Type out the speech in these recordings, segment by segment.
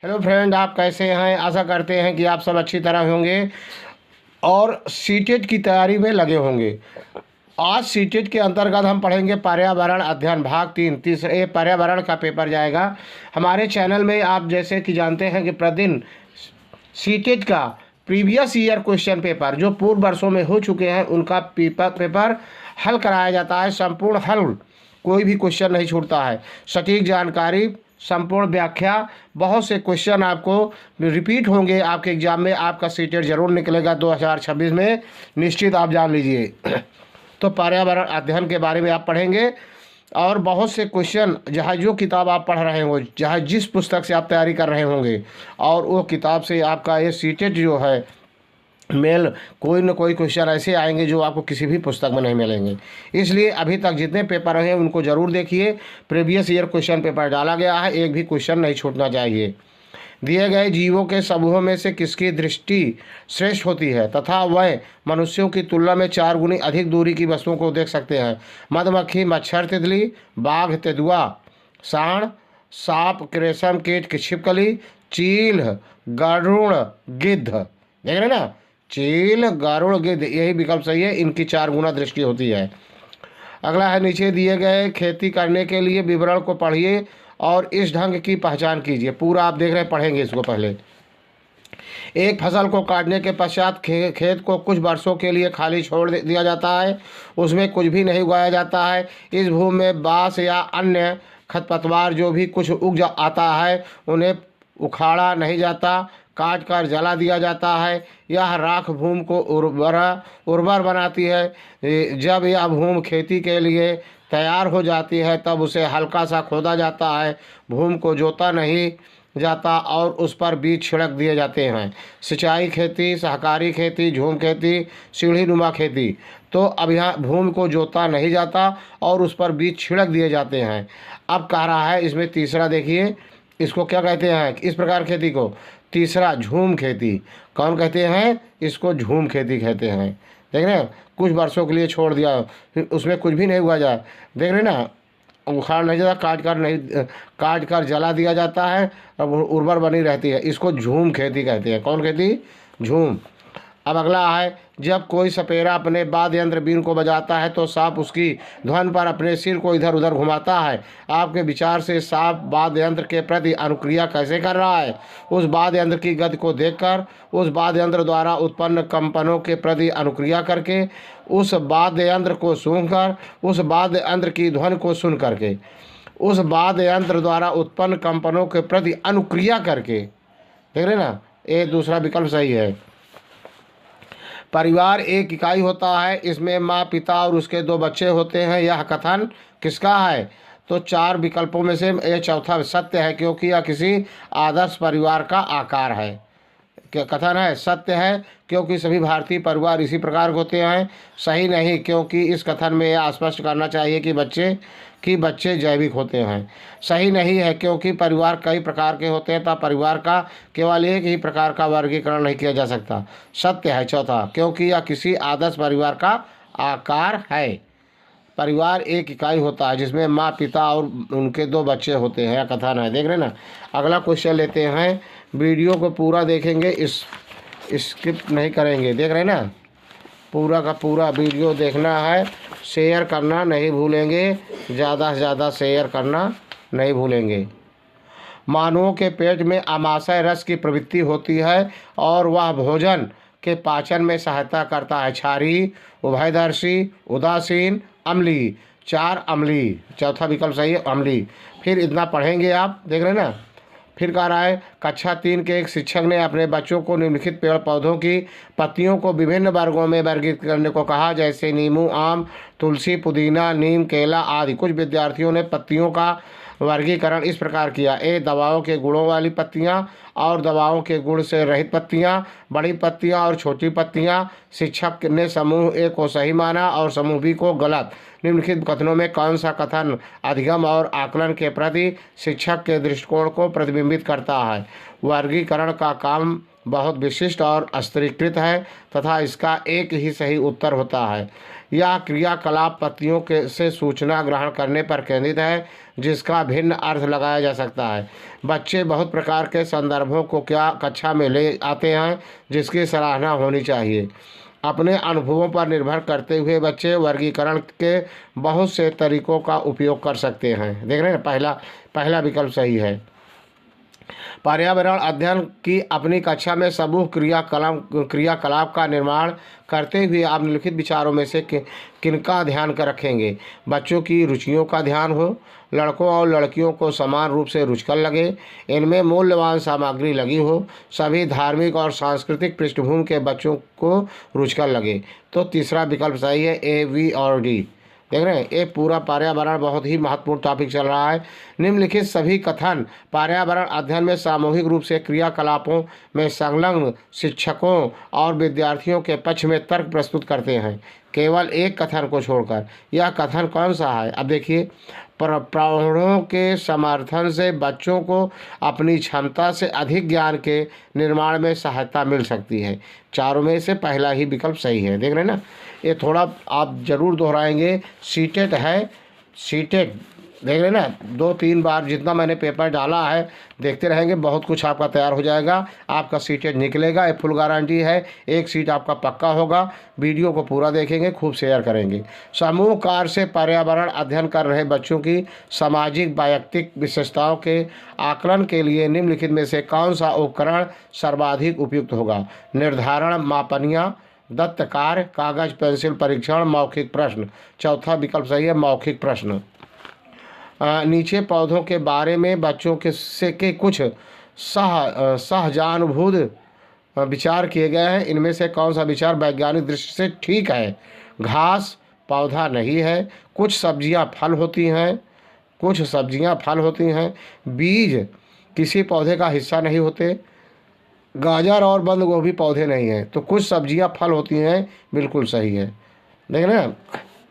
Hello friend, आप कैसे हैं? आशा करते हैं कि आप सब अच्छी तरह होंगे और सीटेट की तैयारी में लगे होंगे। आज सीटेट के अंतर्गत हम पढ़ेंगे पर्यावरण अध्ययन भाग 3। तीसरे पर्यावरण का पेपर जाएगा हमारे चैनल में। आप जैसे कि जानते हैं कि प्रतिदिन सीटेट का प्रीवियस ईयर क्वेश्चन पेपर जो पूर्व वर्षों में हो चुके हैं उनका पेपर हल कराया जाता है। संपूर्ण हल, कोई भी क्वेश्चन नहीं छूटता है। सटीक जानकारी, संपूर्ण व्याख्या, बहुत से क्वेश्चन आपको रिपीट होंगे आपके एग्जाम में। आपका सीटेट जरूर निकलेगा 2026 में, निश्चित आप जान लीजिए। तो पर्यावरण अध्ययन के बारे में आप पढ़ेंगे और बहुत से क्वेश्चन, जहाँ जो किताब आप पढ़ रहे हो, जहाँ जिस पुस्तक से आप तैयारी कर रहे होंगे, और वो किताब से आपका ये सीटेट जो है मेल, कोई न कोई क्वेश्चन ऐसे आएंगे जो आपको किसी भी पुस्तक में नहीं मिलेंगे। इसलिए अभी तक जितने पेपर हैं उनको ज़रूर देखिए। प्रीवियस ईयर क्वेश्चन पेपर डाला गया है, एक भी क्वेश्चन नहीं छूटना चाहिए। दिए गए जीवों के समूहों में से किसकी दृष्टि श्रेष्ठ होती है तथा वह मनुष्यों की तुलना में 4 गुनी अधिक दूरी की वस्तुओं को देख सकते हैं? मधुमक्खी, मच्छर, तितली, बाघ, तेंदुआ, सांड, सांप, रेशम कीट की छिपकली, चील, गरुड़, गिद्ध। देख रहे ना, चील, गरुड़, गिद्ध, यही विकल्प सही है। इनकी 4 गुना दृष्टि होती है। अगला है, नीचे दिए गए खेती करने के लिए विवरण को पढ़िए और इस ढंग की पहचान कीजिए। पूरा आप देख रहे हैं, पढ़ेंगे इसको। पहले, एक फसल को काटने के पश्चात खेत को कुछ वर्षों के लिए खाली छोड़ दिया जाता है। उसमें कुछ भी नहीं उगाया जाता है। इस भूमि में बांस या अन्य खरपतवार जो भी कुछ आता है उन्हें उखाड़ा नहीं जाता, काट कर जला दिया जाता है। यह राख भूमि को उर्वर बनाती है। जब यह भूमि खेती के लिए तैयार हो जाती है तब उसे हल्का सा खोदा जाता है। भूमि को जोता नहीं जाता और उस पर बीज छिड़क दिए जाते हैं। सिंचाई खेती, सहकारी खेती, झूम खेती, सीढ़ी नुमा खेती। तो अब यहाँ भूमि को जोता नहीं जाता और उस पर बीज छिड़क दिए जाते हैं। अब कह रहा है इसमें तीसरा, देखिए इसको क्या कहते हैं, इस प्रकार खेती को। तीसरा, झूम खेती। कौन कहते हैं इसको? झूम खेती कहते हैं। देख रहे हैं, कुछ वर्षों के लिए छोड़ दिया, फिर उसमें कुछ भी नहीं हुआ जाए। देख रहे हैं ना, उखाड़ नहीं जाता, काट कर जला दिया जाता है, अब उर्वर बनी रहती है। इसको झूम खेती कहते हैं। कौन खेती? झूम। अब अगला है, जब कोई सपेरा अपने वाद्य यंत्र बीन को बजाता है तो सांप उसकी ध्वनि पर अपने सिर को इधर उधर घुमाता है। आपके विचार से सांप वाद्य यंत्र के प्रति अनुक्रिया कैसे कर रहा है? उस वाद्य यंत्र की गति को देखकर, उस वाद्य यंत्र द्वारा उत्पन्न कंपनों के प्रति अनुक्रिया करके, उस वाद्य यंत्र को सूंघकर, उस वाद्य यंत्र की ध्वनि को सुन करके, उस वाद्य यंत्र द्वारा उत्पन्न कंपनों के प्रति अनुक्रिया करके। देख रहे ना, ये दूसरा विकल्प सही है। परिवार एक इकाई होता है, इसमें माँ, पिता और उसके 2 बच्चे होते हैं। यह कथन किसका है? तो 4 विकल्पों में से यह चौथा सत्य है, क्योंकि यह किसी आदर्श परिवार का आकार है। क्या कथन है? सत्य है, क्योंकि सभी भारतीय परिवार इसी प्रकार के होते हैं। सही नहीं, क्योंकि इस कथन में यह स्पष्ट करना चाहिए कि बच्चे जैविक होते हैं। सही नहीं है, क्योंकि परिवार कई प्रकार के होते हैं तब परिवार का केवल एक ही प्रकार का वर्गीकरण नहीं किया जा सकता। सत्य है चौथा, क्योंकि यह किसी आदर्श परिवार का आकार है। परिवार एक इकाई होता है जिसमें माँ, पिता और उनके 2 बच्चे होते हैं, यह कथन है। देख रहे ना। अगला क्वेश्चन लेते हैं। वीडियो को पूरा देखेंगे, स्किप नहीं करेंगे। देख रहे ना, पूरा का पूरा वीडियो देखना है। शेयर करना नहीं भूलेंगे, ज़्यादा से ज़्यादा शेयर करना नहीं भूलेंगे। मानवों के पेट में आमाशय रस की प्रवृत्ति होती है और वह भोजन के पाचन में सहायता करता है। क्षारीय, उभयदर्शी, उदासीन, अम्लीय। 4 अम्लीय, चौथा विकल्प सही है, अम्लीय। फिर इतना पढ़ेंगे आप। देख रहे हैं ना। फिर कह रहा है, कक्षा 3 के एक शिक्षक ने अपने बच्चों को निम्नलिखित पेड़ पौधों की पत्तियों को विभिन्न वर्गों में वर्गीकृत करने को कहा, जैसे नींबू, आम, तुलसी, पुदीना, नीम, केला आदि। कुछ विद्यार्थियों ने पत्तियों का वर्गीकरण इस प्रकार किया: ए, दवाओं के गुणों वाली पत्तियां और दवाओं के गुण से रहित पत्तियां, बड़ी पत्तियां और छोटी पत्तियां। शिक्षक ने समूह ए को सही माना और समूह बी को गलत। निम्नलिखित कथनों में कौन सा कथन अधिगम और आकलन के प्रति शिक्षक के दृष्टिकोण को प्रतिबिंबित करता है? वर्गीकरण का काम बहुत विशिष्ट और स्तरीकृत है तथा इसका एक ही सही उत्तर होता है। यह क्रियाकलाप पत्तियों के से सूचना ग्रहण करने पर केंद्रित है जिसका भिन्न अर्थ लगाया जा सकता है। बच्चे बहुत प्रकार के संदर्भों को क्या कक्षा में ले आते हैं जिसकी सराहना होनी चाहिए। अपने अनुभवों पर निर्भर करते हुए बच्चे वर्गीकरण के बहुत से तरीकों का उपयोग कर सकते हैं। देख रहे हैं, पहला विकल्प सही है। पर्यावरण अध्ययन की अपनी कक्षा में समूह क्रियाकलाप का निर्माण करते हुए आप निम्नलिखित विचारों में से किनका ध्यान कर रखेंगे? बच्चों की रुचियों का ध्यान हो, लड़कों और लड़कियों को समान रूप से रुचकर लगे, इनमें मूल्यवान सामग्री लगी हो, सभी धार्मिक और सांस्कृतिक पृष्ठभूमि के बच्चों को रुचकर लगे। तो तीसरा विकल्प सही है, ए, बी और डी। देख रहे हैं, ये पूरा पर्यावरण बहुत ही महत्वपूर्ण टॉपिक चल रहा है। निम्नलिखित सभी कथन पर्यावरण अध्ययन में सामूहिक रूप से क्रियाकलापों में संलग्न शिक्षकों और विद्यार्थियों के पक्ष में तर्क प्रस्तुत करते हैं, केवल एक कथन को छोड़कर। यह कथन कौन सा है? अब देखिए, प्रौढ़ों के समर्थन से बच्चों को अपनी क्षमता से अधिक ज्ञान के निर्माण में सहायता मिल सकती है। चारों में से पहला ही विकल्प सही है। देख रहे हैं ना, ये थोड़ा आप जरूर दोहराएंगे। सीटेट है, सीटेट देख रहे हैं ना, 2-3 बार जितना मैंने पेपर डाला है देखते रहेंगे, बहुत कुछ आपका तैयार हो जाएगा। आपका सीटेट निकलेगा, ये फुल गारंटी है। एक सीट आपका पक्का होगा। वीडियो को पूरा देखेंगे, खूब शेयर करेंगे। समूह कार्य से पर्यावरण अध्ययन कर रहे बच्चों की सामाजिक वैयक्तिक विशेषताओं के आकलन के लिए निम्नलिखित में से कौन सा उपकरण सर्वाधिक उपयुक्त होगा? निर्धारण मापनियाँ, दत्त कार्य, कागज पेंसिल परीक्षण, मौखिक प्रश्न। चौथा विकल्प सही है, मौखिक प्रश्न। नीचे पौधों के बारे में बच्चों के कुछ सहजानुभूत विचार किए गए हैं। इनमें से कौन सा विचार वैज्ञानिक दृष्टि से ठीक है? घास पौधा नहीं है, कुछ सब्जियां फल होती हैं, कुछ सब्जियां फल होती हैं, बीज किसी पौधे का हिस्सा नहीं होते, गाजर और बंद गोभी पौधे नहीं हैं, तो कुछ सब्जियां फल होती हैं, बिल्कुल सही है। देख रहे हैं।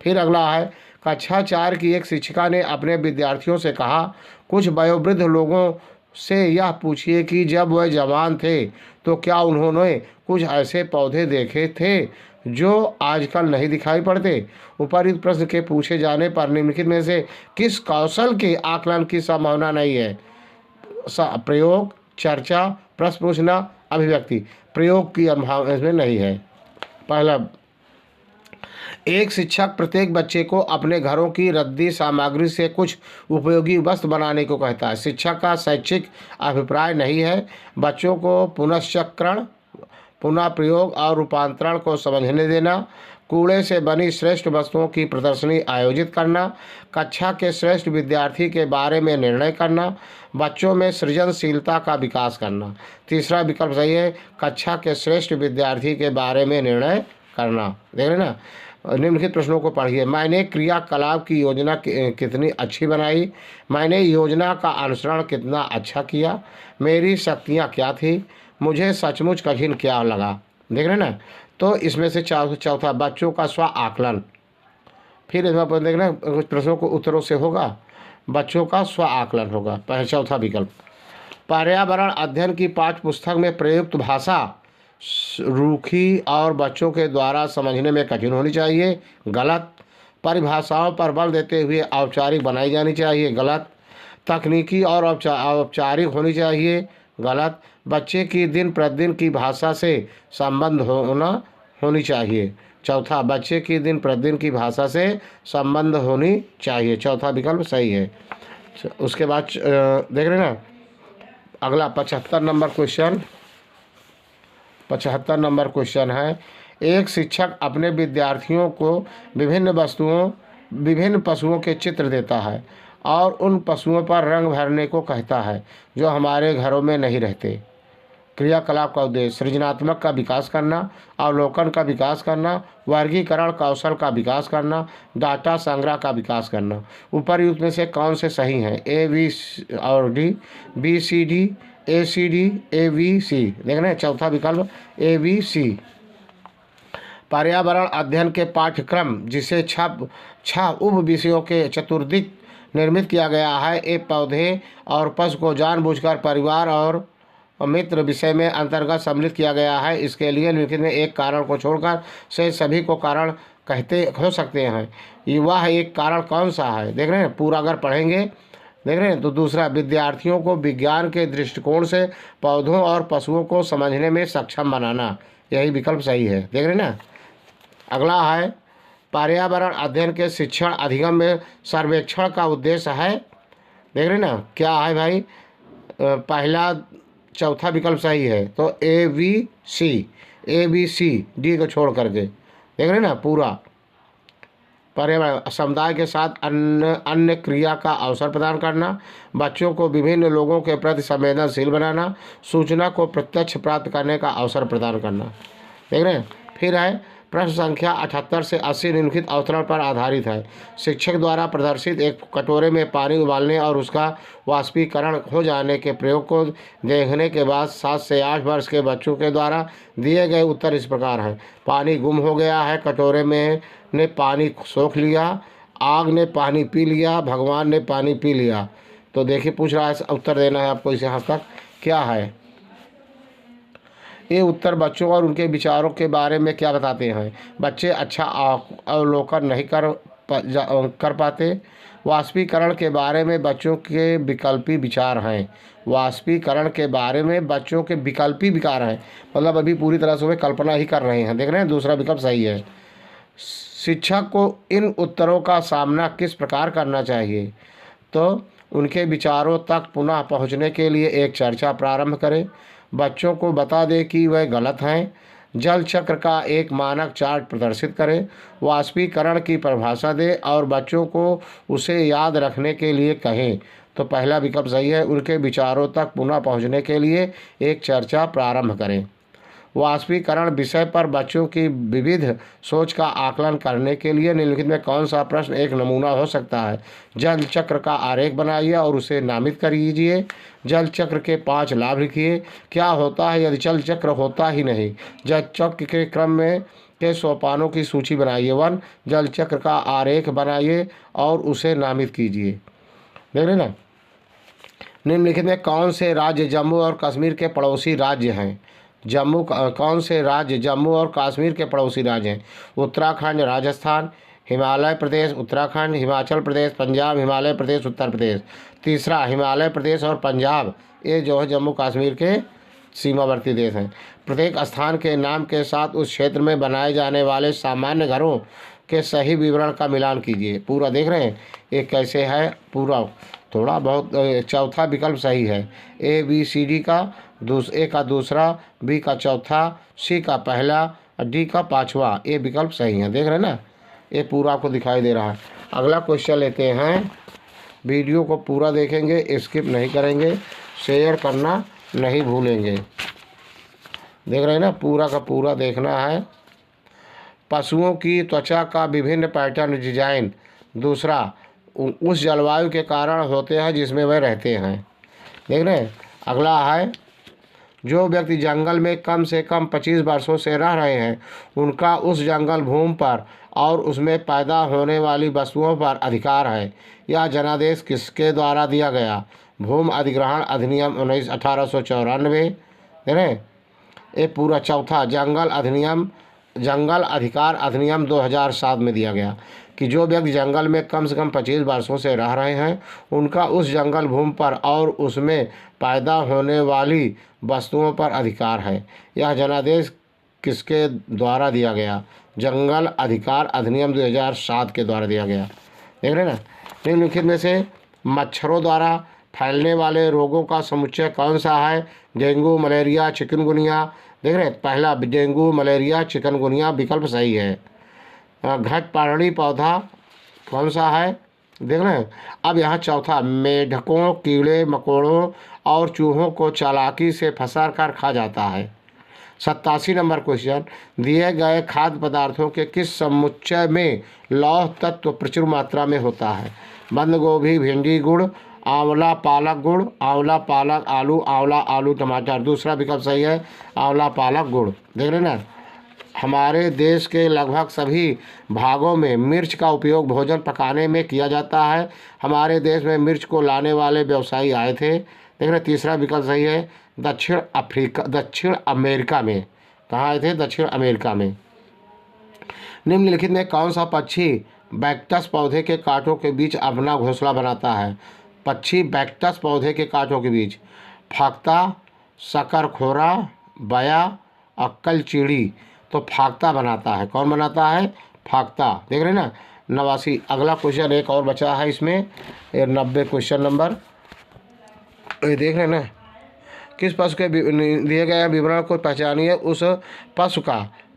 फिर अगला है, कक्षा 4 की एक शिक्षिका ने अपने विद्यार्थियों से कहा, कुछ वयोवृद्ध लोगों से यह पूछिए कि जब वह जवान थे तो क्या उन्होंने कुछ ऐसे पौधे देखे थे जो आजकल नहीं दिखाई पड़ते। उपर्युक्त प्रश्न के पूछे जाने पर निम्नलिखित में से किस कौशल के आकलन की संभावना नहीं है? प्रयोग, चर्चा, प्रश्न पूछना, अभिव्यक्ति। प्रयोग की संभावना इसमें नहीं है। पहला, एक शिक्षक प्रत्येक बच्चे को अपने घरों की रद्दी सामग्री से कुछ उपयोगी वस्तु बनाने को कहता है। शिक्षक का शैक्षिक अभिप्राय नहीं है बच्चों को पुनश्चक्रण, पुनः प्रयोग और रूपांतरण को समझने देना, कूड़े से बनी श्रेष्ठ वस्तुओं की प्रदर्शनी आयोजित करना, कक्षा के श्रेष्ठ विद्यार्थी के बारे में निर्णय करना, बच्चों में सृजनशीलता का विकास करना। तीसरा विकल्प सही है, कक्षा के श्रेष्ठ विद्यार्थी के बारे में निर्णय करना। देख रहे ना। निम्नलिखित प्रश्नों को पढ़िए। मैंने क्रियाकलाप की योजना कितनी अच्छी बनाई, मैंने योजना का अनुसरण कितना अच्छा किया, मेरी शक्तियाँ क्या थी, मुझे सचमुच कठिन क्या लगा। देख रहे ना। तो इसमें से चौथा बच्चों का स्व आकलन। फिर इसमें पर देखना कुछ प्रश्नों को उत्तरों से होगा, बच्चों का स्व आकलन होगा। पहले चौथा विकल्प। पर्यावरण अध्ययन की पाठ्य पुस्तक में प्रयुक्त भाषा रूखी और बच्चों के द्वारा समझने में कठिन होनी चाहिए, गलत। परिभाषाओं पर बल देते हुए औपचारिक बनाई जानी चाहिए, गलत। तकनीकी और औपचारिक होनी चाहिए, गलत। बच्चे की दिन प्रतिदिन की भाषा से संबंध होनी चाहिए। चौथा, बच्चे की दिन प्रतिदिन की भाषा से संबंध होनी चाहिए। चौथा विकल्प सही है। उसके बाद देख रहे ना, अगला 75 नंबर क्वेश्चन। 75 नंबर क्वेश्चन है, एक शिक्षक अपने विद्यार्थियों को विभिन्न पशुओं के चित्र देता है और उन पशुओं पर रंग भरने को कहता है जो हमारे घरों में नहीं रहते। क्रियाकलाप का उद्देश्य सृजनात्मक का विकास करना, अवलोकन का विकास करना, वर्गीकरण कौशल का विकास करना, डाटा संग्रह का विकास करना। उपर्युक्त में से कौन से सही हैं? ए, बी और डी, बी, सी, डी, ए, सी, डी, ए, बी, सी। देख रहे हैं, चौथा विकल्प ए, बी, सी। पर्यावरण अध्ययन के पाठ्यक्रम जिसे छह उप विषयों के चतुर्दिक निर्मित किया गया है। ये पौधे और पशु को जानबूझकर परिवार और मित्र विषय में अंतर्गत सम्मिलित किया गया है। इसके लिए निम्नलिखित में एक कारण को छोड़कर से सभी को कारण कहते हो सकते हैं। ये वह एक कारण कौन सा है, देख रहे हैं पूरा अगर पढ़ेंगे, देख रहे हैं। तो दूसरा, विद्यार्थियों को विज्ञान के दृष्टिकोण से पौधों और पशुओं को समझने में सक्षम बनाना, यही विकल्प सही है, देख रहे हैं ना। अगला है, पर्यावरण अध्ययन के शिक्षण अधिगम में सर्वेक्षण का उद्देश्य है, देख रहे हैं ना। क्या है भाई, पहला चौथा विकल्प सही है, तो ए बी सी डी को छोड़ करके, देख रहे हैं ना पूरा। पर्यावरण समुदाय के साथ अन्य क्रिया का अवसर प्रदान करना, बच्चों को विभिन्न लोगों के प्रति संवेदनशील बनाना, सूचना को प्रत्यक्ष प्राप्त करने का अवसर प्रदान करना, देख रहे हैं। फिर है प्रश्न संख्या 78 से 80 निम्नलिखित अवतरण पर आधारित है। शिक्षक द्वारा प्रदर्शित एक कटोरे में पानी उबालने और उसका वाष्पीकरण हो जाने के प्रयोग को देखने के बाद 7 से 8 वर्ष के बच्चों के द्वारा दिए गए उत्तर इस प्रकार हैं। पानी गुम हो गया है, कटोरे में ने पानी सोख लिया, आग ने पानी पी लिया, भगवान ने पानी पी लिया। तो देखिए पूछ रहा है, उत्तर देना है आपको इस यहाँ तक। क्या है ये उत्तर बच्चों और उनके विचारों के बारे में क्या बताते हैं। बच्चे अच्छा अवलोकन नहीं कर पाते। वाष्पीकरण के बारे में बच्चों के विकल्पी विचार हैं। वाष्पीकरण के बारे में बच्चों के विकल्पी विचार हैं, मतलब अभी पूरी तरह से वे कल्पना ही कर रहे हैं, देख रहे हैं। दूसरा विकल्प सही है। शिक्षक को इन उत्तरों का सामना किस प्रकार करना चाहिए, तो उनके विचारों तक पुनः पहुंचने के लिए एक चर्चा प्रारंभ करें। बच्चों को बता दें कि वह गलत हैं। जल चक्र का एक मानक चार्ट प्रदर्शित करें। वाष्पीकरण की परिभाषा दें और बच्चों को उसे याद रखने के लिए कहें। तो पहला विकल्प सही है, उनके विचारों तक पुनः पहुंचने के लिए एक चर्चा प्रारंभ करें। वाष्पीकरण विषय पर बच्चों की विविध सोच का आकलन करने के लिए निम्नलिखित में कौन सा प्रश्न एक नमूना हो सकता है। जल चक्र का आरेख बनाइए और उसे नामित करिए। जल चक्र के 5 लाभ लिखिए। क्या होता है यदि जल चक्र होता ही नहीं। जल चक्र के क्रम में के सोपानों की सूची बनाइए। 1, जल चक्र का आरेख बनाइए और उसे नामित कीजिए, देख रहे ना। निम्नलिखित में कौन से राज्य जम्मू और कश्मीर के पड़ोसी राज्य हैं। कौन से राज्य जम्मू और कश्मीर के पड़ोसी राज्य हैं। उत्तराखंड, राजस्थान, हिमालय प्रदेश, उत्तराखंड, हिमाचल प्रदेश, पंजाब, हिमालय प्रदेश, उत्तर प्रदेश। तीसरा, हिमालय प्रदेश और पंजाब, ये जो है जम्मू कश्मीर के सीमावर्ती देश हैं। प्रत्येक स्थान के नाम के साथ उस क्षेत्र में बनाए जाने वाले सामान्य घरों के सही विवरण का मिलान कीजिए। पूरा देख रहे हैं ये कैसे है पूरा, थोड़ा बहुत। चौथा विकल्प सही है। ABCD का A का दूसरा, B का चौथा, C का पहला, D का पाँचवा, ये विकल्प सही है, देख रहे हैं ना। ये पूरा आपको दिखाई दे रहा है। अगला क्वेश्चन लेते हैं। वीडियो को पूरा देखेंगे, स्किप नहीं करेंगे, शेयर करना नहीं भूलेंगे, देख रहे हैं ना। पूरा का पूरा देखना है। पशुओं की त्वचा का विभिन्न पैटर्न डिजाइन। दूसरा, उस जलवायु के कारण होते हैं जिसमें वह रहते हैं, देख रहे हैं। अगला है, जो व्यक्ति जंगल में कम से कम 25 वर्षों से रह रहे हैं उनका उस जंगल भूमि पर और उसमें पैदा होने वाली वस्तुओं पर अधिकार है। यह जनादेश किसके द्वारा दिया गया। भूमि अधिग्रहण अधिनियम 1894, देख रहे हैं। ये पूरा चौथा, जंगल अधिकार अधिनियम 2007 में दिया गया कि जो व्यक्ति जंगल में कम से कम 25 वर्षों से रह रहे हैं उनका उस जंगल भूमि पर और उसमें पैदा होने वाली वस्तुओं पर अधिकार है। यह जनादेश किसके द्वारा दिया गया। जंगल अधिकार अधिनियम 2007 के द्वारा दिया गया, देख रहे हैं ना। निम्नलिखित में से मच्छरों द्वारा फैलने वाले रोगों का समुच्चय कौन सा है। डेंगू, मलेरिया, चिकनगुनिया, देख रहे हैं। पहला डेंगू, मलेरिया, चिकनगुनिया विकल्प सही है। घटपर्णी पौधा कौन सा है, देख रहे हैं। अब यहाँ चौथा, मेढकों, कीड़े मकोड़ों और चूहों को चालाकी से फंसा कर खा जाता है। 87 नंबर क्वेश्चन, दिए गए खाद्य पदार्थों के किस समुच्चय में लौह तत्व प्रचुर मात्रा में होता है। बंद गोभी, भिंडी, गुड़, आंवला पालक गुड़, आंवला पालक आलू, आंवला आलू टमाटर। दूसरा विकल्प सही है, आंवला पालक गुड़, देख रहे हैं ना। हमारे देश के लगभग सभी भागों में मिर्च का उपयोग भोजन पकाने में किया जाता है। हमारे देश में मिर्च को लाने वाले व्यवसायी आए थे। देख रहे, तीसरा विकल्प सही है। दक्षिण अमेरिका में। कहाँ आए थे? दक्षिण अमेरिका में। निम्नलिखित में कौन सा पक्षी बैक्टस पौधे के कांटों के बीच अपना घोंसला बनाता है? पक्षी बैक्टस पौधे के कांटों के बीच। फाख्ता, शकरखोरा, बया, अक्कल चिड़ी। तो फाख्ता बनाता है। कौन बनाता है? फाख्ता। देख रहे हैं ना? 89। अगला क्वेश्चन एक और बचा है इसमें, ये 90 क्वेश्चन नंबर। ये देख रहे हैं ना? किस पशु के दिए गए विवरण को पहचानिए, उस पशु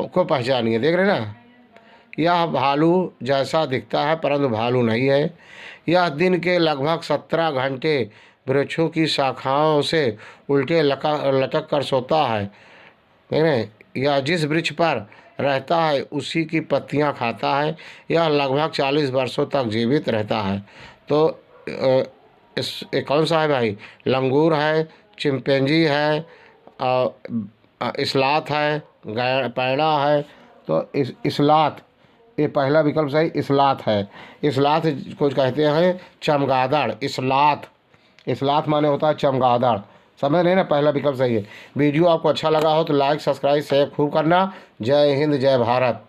को पहचानिए। देख रहे हैं ना? यह भालू जैसा दिखता है परंतु भालू नहीं है। यह दिन के लगभग 17 घंटे वृक्षों की शाखाओं से उल्टे लटक कर सोता है। देख रहे हैं? यह जिस वृक्ष पर रहता है उसी की पत्तियां खाता है। यह लगभग 40 वर्षों तक जीवित रहता है। तो कौन सा है भाई? लंगूर है, चिंपैंजी है, इस्लात है, पैड़ा है। तो इस्लात, ये पहला विकल्प सही इस्लात है। इस्लात को कहते हैं चमगादड़। इस्लात माने होता है चमगादड़। समझ रहे ना? पहला विकल्प सही है। वीडियो आपको अच्छा लगा हो तो लाइक, सब्सक्राइब, शेयर खूब करना। जय हिंद, जय भारत।